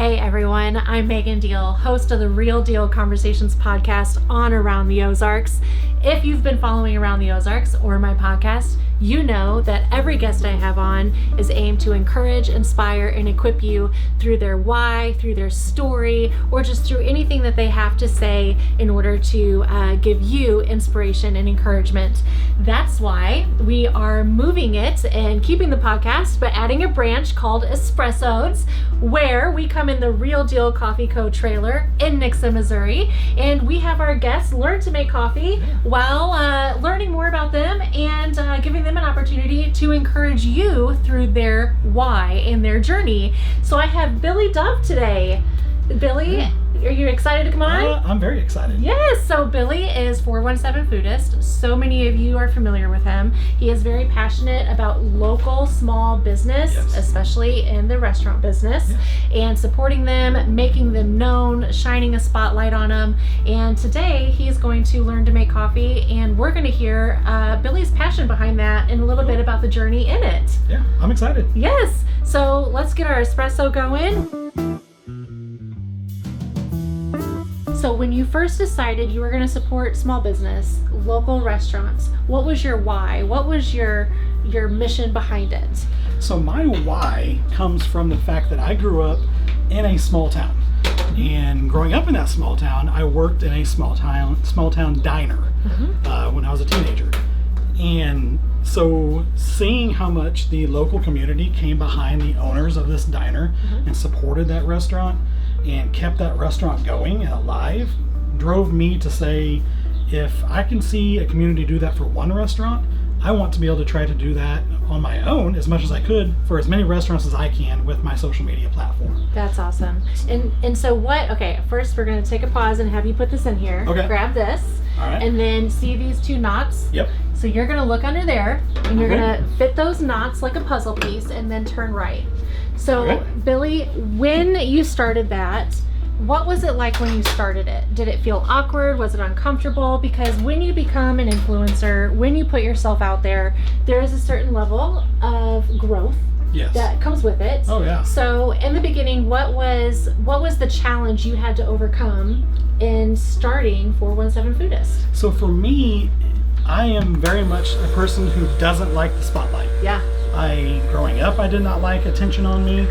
Hey everyone, I'm Megan Deal, host of the Real Deal Conversations podcast on Around the Ozarks. If you've been following Around the Ozarks or my podcast, you know that every guest I have on is aimed to encourage, inspire, and equip you through their why, through their story, or just through anything that they have to say in order to give you inspiration and encouragement. That's why we are moving it and keeping the podcast, but adding a branch called Espressodes, where we come in the Real Deal Coffee Co. trailer in Nixa, Missouri, and we have our guests learn to make coffee while learning more about them and giving them an opportunity to encourage you through their why and their journey. So I have Billy Dove today. Billy, are you excited to come on? I'm very excited. Yes, so Billy is 417Foodist. So many of you are familiar with him. He is very passionate about local small business, especially in the restaurant business, and supporting them, making them known, shining a spotlight on them. And today he's going to learn to make coffee, and we're going to hear Billy's passion behind that and a little bit about the journey in it. Yeah, I'm excited. Yes, so let's get our espresso going. So when you first decided you were going to support small business, local restaurants, what was your why? What was your mission behind it? So my why comes from the fact that I grew up in a small town. And growing up in that small town, I worked in a small town diner when I was a teenager. And so seeing how much the local community came behind the owners of this diner and supported that restaurant and kept that restaurant going and alive drove me to say, if I can see a community do that for one restaurant, I want to be able to try to do that on my own as much as I could for as many restaurants as I can with my social media platform. That's awesome. And so first we're going to take a pause and have you put this in here. Okay. Grab this. All right. And then see these two knots? Yep. So you're going to look under there and you're going to fit those knots like a puzzle piece and then turn right. So Billy, when you started that, what was it like when you started it? Did it feel awkward? Was it uncomfortable? Because when you become an influencer, when you put yourself out there, there is a certain level of growth that comes with it. Oh yeah. So in the beginning, what was the challenge you had to overcome in starting 417Foodist? So for me, I am very much a person who doesn't like the spotlight. Yeah. Growing up, I did not like attention on me.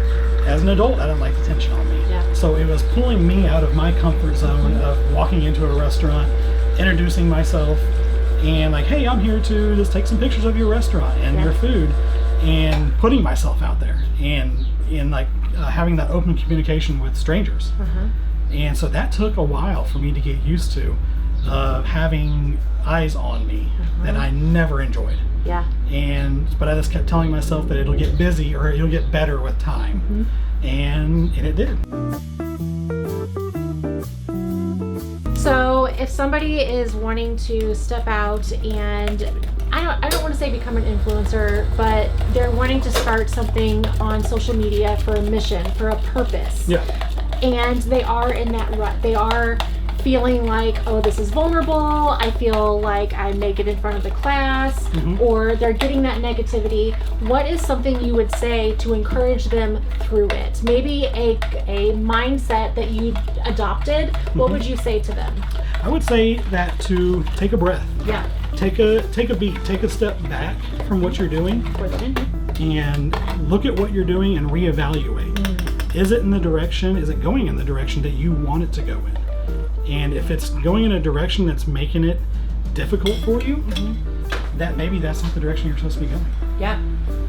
As an adult, I didn't like attention on me. Yeah. So it was pulling me out of my comfort zone of walking into a restaurant, introducing myself, and like, hey, I'm here to just take some pictures of your restaurant and your food, and putting myself out there and having that open communication with strangers. And so that took a while for me to get used to, having eyes on me that I never enjoyed. Yeah. But I just kept telling myself that it'll get busy or it'll get better with time. And it did. So if somebody is wanting to step out and I don't want to say become an influencer, but they're wanting to start something on social media for a mission, for a purpose. Yeah. And they are in that rut. They are feeling like, oh, this is vulnerable. I feel like I make it in front of the class, or they're getting that negativity. What is something you would say to encourage them through it? Maybe a mindset that you adopted. What would you say to them? I would say that to take a breath. Yeah. Take a beat. Take a step back from what you're doing, and look at what you're doing and reevaluate. Is it going in the direction that you want it to go in? And if it's going in a direction that's making it difficult for you, that maybe that's not the direction you're supposed to be going. Yeah.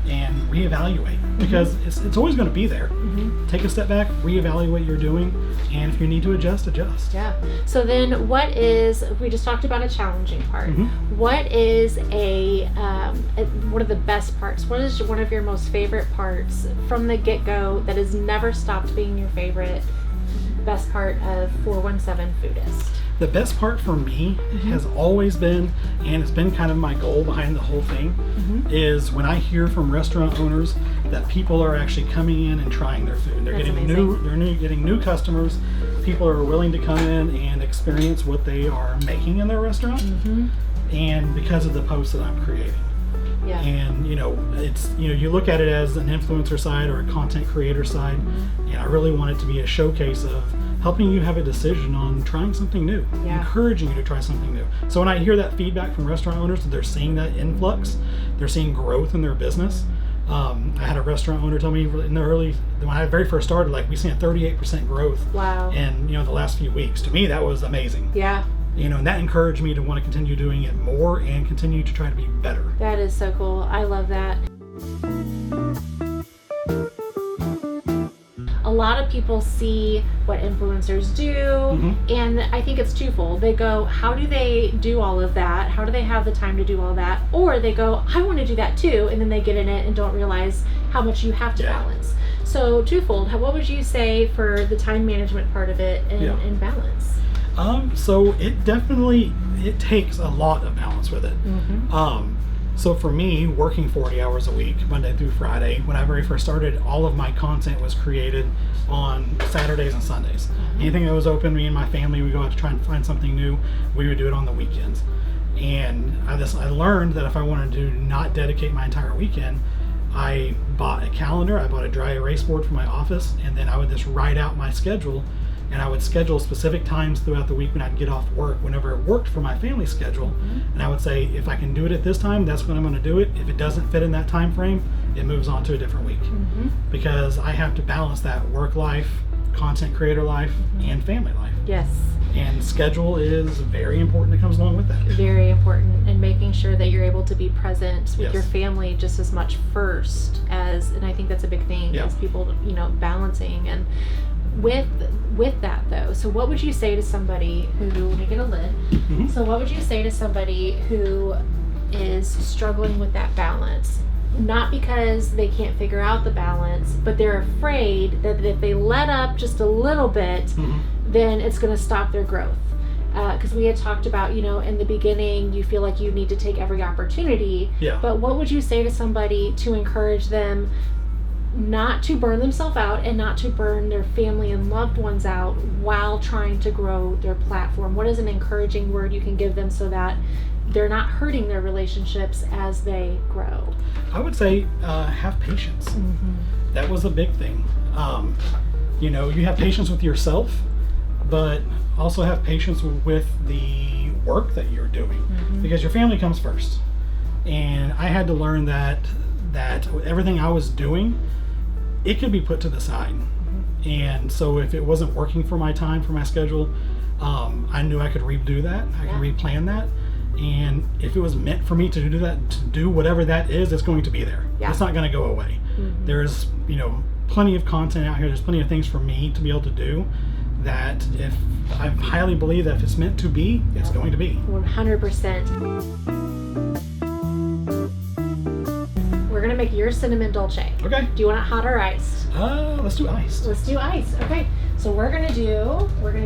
And reevaluate, because it's always going to be there. Take a step back, reevaluate what you're doing, and if you need to adjust. Yeah. So then we just talked about a challenging part. What is one of the best parts? What is one of your most favorite parts from the get-go that has never stopped being your favorite best part of 417Foodist? The best part for me has always been, and it's been kind of my goal behind the whole thing, is when I hear from restaurant owners that people are actually coming in and trying their food. They're getting new customers. People are willing to come in and experience what they are making in their restaurant, and because of the posts that I'm creating. Yeah. And it's you look at it as an influencer side or a content creator side, and I really want it to be a showcase of helping you have a decision on trying something new, encouraging you to try something new. So when I hear that feedback from restaurant owners that they're seeing that influx, they're seeing growth in their business. I had a restaurant owner tell me in the when I very first started, like, we've seen a 38% growth. Wow. In the last few weeks. To me, that was amazing. Yeah. And that encouraged me to want to continue doing it more and continue to try to be better. That is so cool. I love that. A lot of people see what influencers do, and I think it's twofold. They go, how do they do all of that? How do they have the time to do all that? Or they go, I want to do that too, and then they get in it and don't realize how much you have to balance. So twofold. What would you say for the time management part of it and balance? So it takes a lot of balance with it. So for me, working 40 hours a week, Monday through Friday, when I very first started, all of my content was created on Saturdays and Sundays. Anything that was open, me and my family would go out to try and find something new. We would do it on the weekends. And I learned that if I wanted to not dedicate my entire weekend, I bought a calendar, I bought a dry erase board for my office, and then I would just write out my schedule. And I would schedule specific times throughout the week when I'd get off work, whenever it worked for my family schedule. And I would say, if I can do it at this time, that's when I'm going to do it. If it doesn't fit in that time frame, it moves on to a different week. Because I have to balance that work life, content creator life, and family life. Yes. And schedule is very important that comes along with that. Very important, and making sure that you're able to be present with your family just as much first as, and I think that's a big thing, as people, balancing. And with that though, so what would you say to somebody who, let me get a lid. So what would you say to somebody who is struggling with that balance? Not because they can't figure out the balance, but they're afraid that if they let up just a little bit, then it's going to stop their growth. Because we had talked about, in the beginning, you feel like you need to take every opportunity. But what would you say to somebody to encourage them not to burn themselves out and not to burn their family and loved ones out while trying to grow their platform? What is an encouraging word you can give them so that they're not hurting their relationships as they grow? I would say have patience. That was a big thing. You have patience with yourself, but also have patience with the work that you're doing, because your family comes first. And I had to learn that everything I was doing, it could be put to the side. And so if it wasn't working for my time, for my schedule, I knew I could redo that. I could replan that. And if it was meant for me to do that, to do whatever that is, it's going to be there. It's not going to go away. There's, plenty of content out here. There's plenty of things for me to be able to do that if I highly believe that if it's meant to be, it's going to be. 100%. We're going to make your cinnamon dulce. Okay. Do you want it hot or iced? Let's do iced. Let's do iced. Okay. So we're going to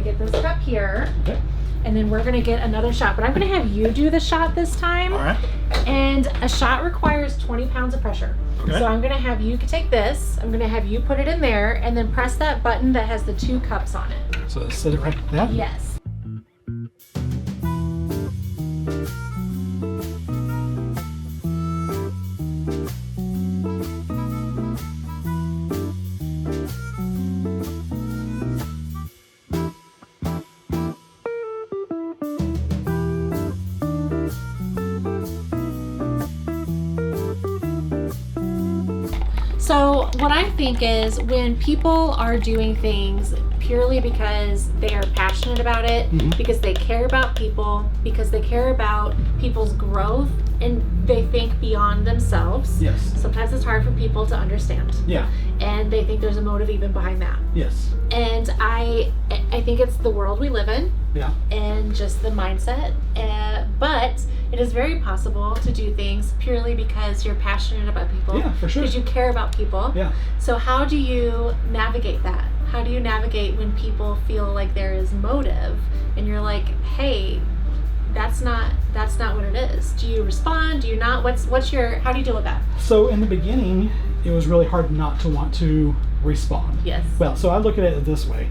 get this cup here. Okay. And then we're going to get another shot. But I'm going to have you do the shot this time. All right. And a shot requires 20 pounds of pressure. Okay. So I'm going to have you take this. I'm going to have you put it in there and then press that button that has the 2 cups on it. So set it right there? Yes. So what I think is when people are doing things purely because they are passionate about it, because they care about people, because they care about people's growth, and they think beyond themselves. Yes. Sometimes it's hard for people to understand. Yeah. And they think there's a motive even behind that. Yes. And I think it's the world we live in. Yeah. And just the mindset. But it is very possible to do things purely because you're passionate about people. Yeah, for sure. Because you care about people. Yeah. So how do you navigate that? How do you navigate when people feel like there is motive and you're like, hey, that's not what it is? Do you respond? Do you not? How do you deal with that? So in the beginning, it was really hard not to want to respond. Yes. Well, so I look at it this way.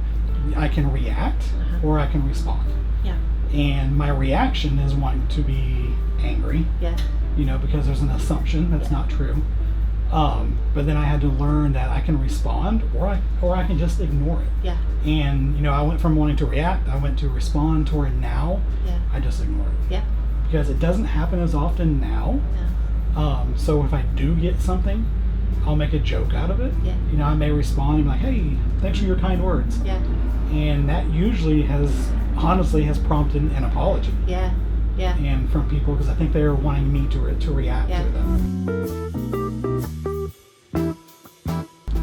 I can react or I can respond. Yeah. And my reaction is wanting to be angry. Yeah. because there's an assumption that's not true. But then I had to learn that I can respond, or I can just ignore it. Yeah. And I went from wanting to react, I went to respond, to where now I just ignore it. Yeah. Because it doesn't happen as often now. Yeah. So if I do get something, I'll make a joke out of it. Yeah. I may respond and be like, "Hey, thanks for your kind words." Yeah. And that usually has prompted an apology. Yeah. Yeah. And from people, because I think they're wanting me to react to them.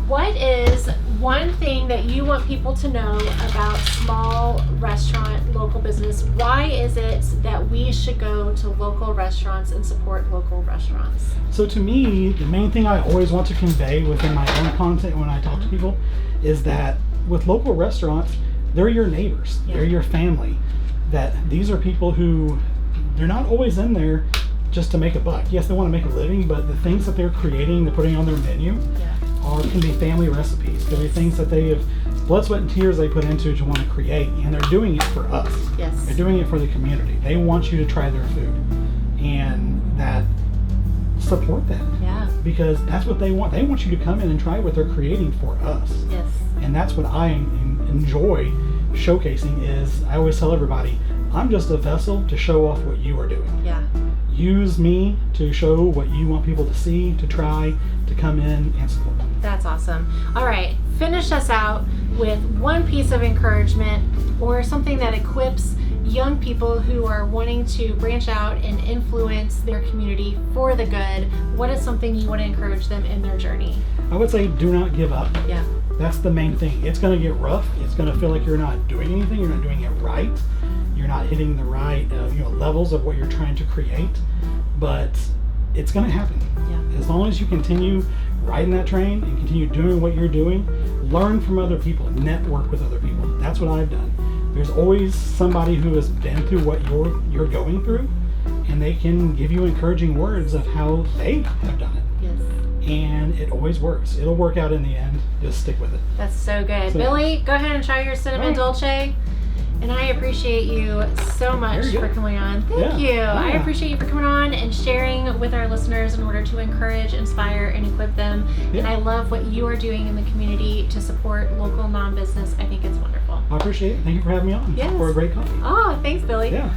What is one thing that you want people to know about small restaurant, local business? Why is it that we should go to local restaurants and support local restaurants? So to me, the main thing I always want to convey within my own content when I talk to people is that with local restaurants, they're your neighbors, they're your family. That these are people who, they're not always in there just to make a buck. Yes, they want to make a living, but the things that they're creating, they're putting on their menu, can be family recipes. Could be things that they have blood, sweat, and tears they put into to want to create, and they're doing it for us. Yes. They're doing it for the community. They want you to try their food, and that support them. Yeah. Because that's what they want. They want you to come in and try what they're creating for us. Yes. And that's what I enjoy showcasing. Is I always tell everybody, I'm just a vessel to show off what you are doing. Yeah. Use me to show what you want people to see, to try, to come in and support. That's awesome. All right, finish us out with one piece of encouragement or something that equips young people who are wanting to branch out and influence their community for the good. What is something you want to encourage them in their journey? I would say do not give up. Yeah. That's the main thing. It's going to get rough. It's going to feel like you're not doing anything. You're not doing it right. You're not hitting the right levels of what you're trying to create. But it's going to happen. Yeah. As long as you continue riding that train and continue doing what you're doing, learn from other people, network with other people. That's what I've done. There's always somebody who has been through what you're going through, and they can give you encouraging words of how they have done it. Yes. And it always works. It'll work out in the end. Just stick with it. That's so good. So, Billy, go ahead and try your cinnamon dolce. And I appreciate you so much for coming on. Thank you. Yeah. I appreciate you for coming on and sharing with our listeners in order to encourage, inspire, and equip them. Yeah. And I love what you are doing in the community to support local non-business. I think it's wonderful. I appreciate it. Thank you for having me on. Yes. For a great coffee. Oh, thanks, Billy. Yeah.